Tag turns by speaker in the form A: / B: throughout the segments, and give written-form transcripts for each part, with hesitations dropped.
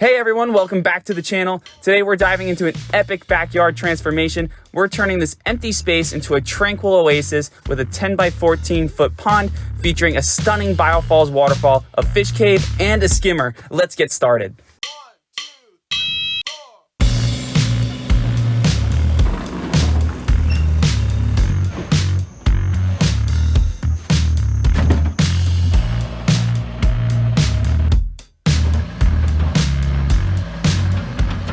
A: Hey everyone, welcome back to the channel. Today we're diving into an epic backyard transformation. We're turning this empty space into a tranquil oasis with a 10 by 14 foot pond featuring a stunning biofalls waterfall, a fish cave, and a skimmer. Let's get started.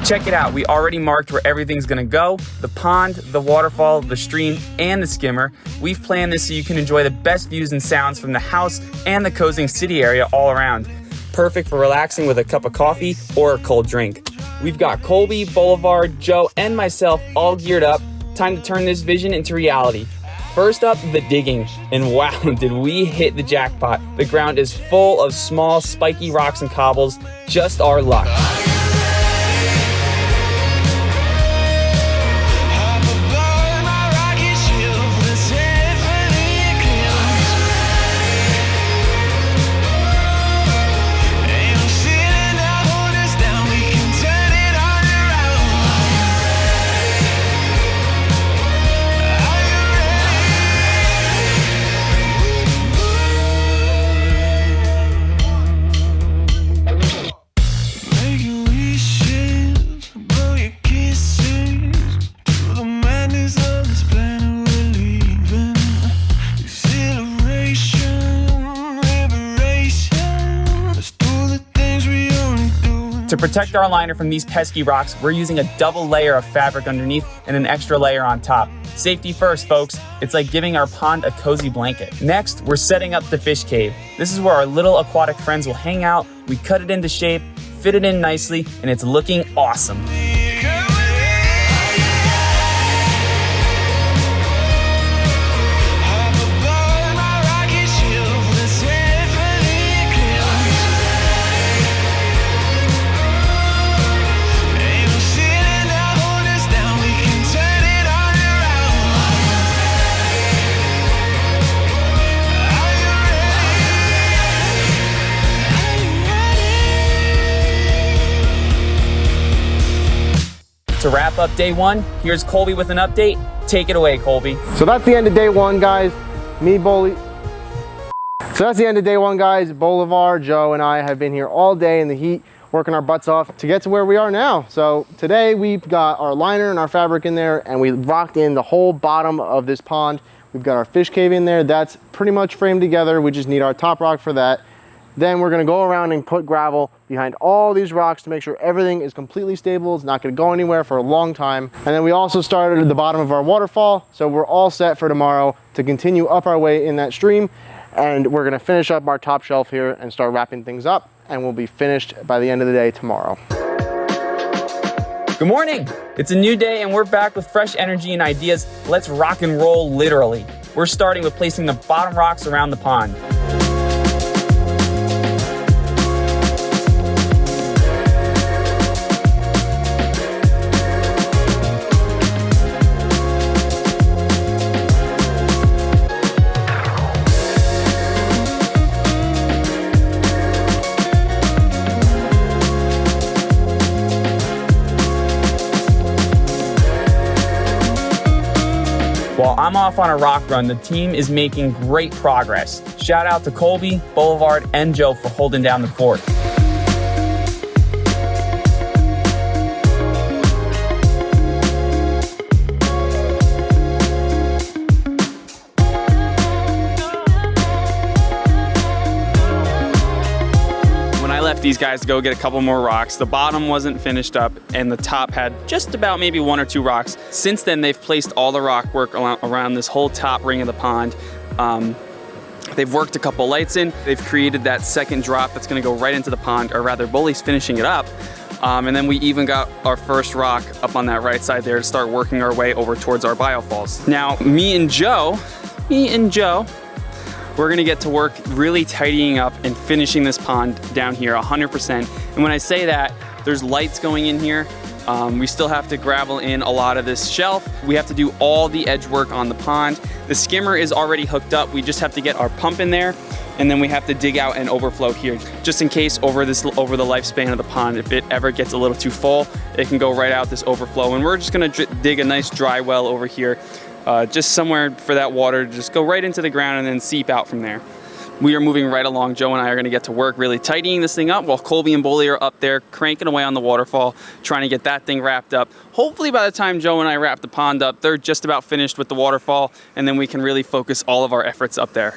A: Check it out, we already marked where everything's gonna go. The pond, the waterfall, the stream, and the skimmer. We've planned this so you can enjoy the best views and sounds from the house and the cozy city area all around. Perfect for relaxing with a cup of coffee or a cold drink. We've got Colby, Boulevard, Joe, and myself all geared up. Time to turn this vision into reality. First up, the digging. And wow, did we hit the jackpot. The ground is full of small, spiky rocks and cobbles. Just our luck. To protect our liner from these pesky rocks, we're using a double layer of fabric underneath and an extra layer on top. Safety first, folks. It's like giving our pond a cozy blanket. Next, we're setting up the fish cave. This is where our little aquatic friends will hang out. We cut it into shape, fit it in nicely, and it's looking awesome. To wrap up day one, here's Colby with an update. Take it away, Colby.
B: So that's the end of day one, guys. Boulevard, Joe, and I have been here all day in the heat, working our butts off to get to where we are now. So today we've got our liner and our fabric in there, and we rocked in the whole bottom of this pond. We've got our fish cave in there. That's pretty much framed together. We just need our top rock for that. Then we're gonna go around and put gravel behind all these rocks to make sure everything is completely stable. It's not gonna go anywhere for a long time. And then we also started at the bottom of our waterfall. So we're all set for tomorrow to continue up our way in that stream. And we're gonna finish up our top shelf here and start wrapping things up. And we'll be finished by the end of the day tomorrow.
A: Good morning. It's a new day and we're back with fresh energy and ideas. Let's rock and roll literally. We're starting with placing the bottom rocks around the pond. While I'm off on a rock run, the team is making great progress. Shout out to Colby, Boulevard, and Joe for holding down the fort. These guys to go get a couple more rocks. The bottom wasn't finished up and the top had just about maybe one or two rocks. Since then, they've placed all the rock work around this whole top ring of the pond. They've worked a couple lights in. They've created that second drop that's gonna go right into the pond, or rather, Bully's finishing it up. And then we even got our first rock up on that right side there to start working our way over towards our biofalls. Now, me and Joe, we're gonna get to work really tidying up and finishing this pond down here 100%. And when I say that, there's lights going in here. We still have to gravel in a lot of this shelf. We have to do all the edge work on the pond. The skimmer is already hooked up. We just have to get our pump in there, and then we have to dig out an overflow here, just in case over the lifespan of the pond, if it ever gets a little too full, it can go right out this overflow. And we're just gonna dig a nice dry well over here, just somewhere for that water to just go right into the ground and then seep out from there. We are moving right along. Joe and I are gonna get to work really tidying this thing up while Colby and Boley are up there cranking away on the waterfall, trying to get that thing wrapped up. Hopefully by the time Joe and I wrap the pond up, they're just about finished with the waterfall, and then we can really focus all of our efforts up there.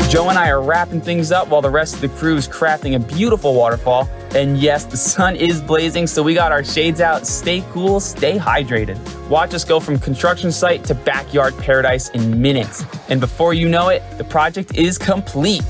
A: Joe and I are wrapping things up while the rest of the crew is crafting a beautiful waterfall. And yes, the sun is blazing, so we got our shades out. Stay cool, stay hydrated. Watch us go from construction site to backyard paradise in minutes. And before you know it, the project is complete.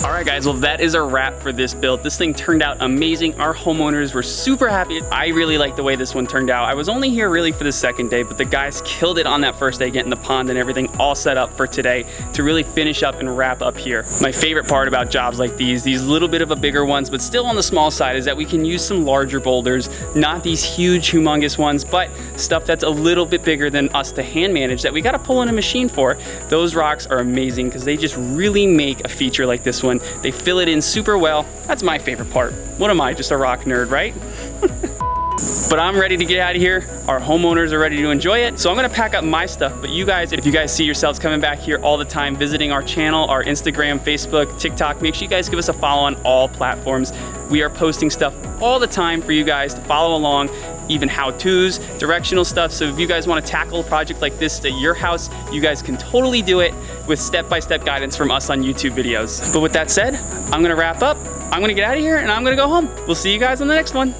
A: Alright guys, well that is a wrap for this build. This thing turned out amazing. Our homeowners were super happy. I really like the way this one turned out. I was only here really for the second day, but the guys killed it on that first day, getting the pond and everything all set up for today to really finish up and wrap up here. My favorite part about jobs like these little bit of a bigger ones, but still on the small side, is that we can use some larger boulders, not these huge, humongous ones, but stuff that's a little bit bigger than us to hand manage that we gotta pull in a machine for. Those rocks are amazing because they just really make a feature like this one. They fill it in super well. That's my favorite part. What am I, just a rock nerd, right? But I'm ready to get out of here. Our homeowners are ready to enjoy it. So I'm gonna pack up my stuff, but you guys, if you guys see yourselves coming back here all the time, visiting our channel, our Instagram, Facebook, TikTok, make sure you guys give us a follow on all platforms. We are posting stuff all the time for you guys to follow along, even how-tos, directional stuff. So if you guys wanna tackle a project like this at your house, you guys can totally do it with step-by-step guidance from us on YouTube videos. But with that said, I'm gonna wrap up, I'm gonna get out of here, and I'm gonna go home. We'll see you guys on the next one.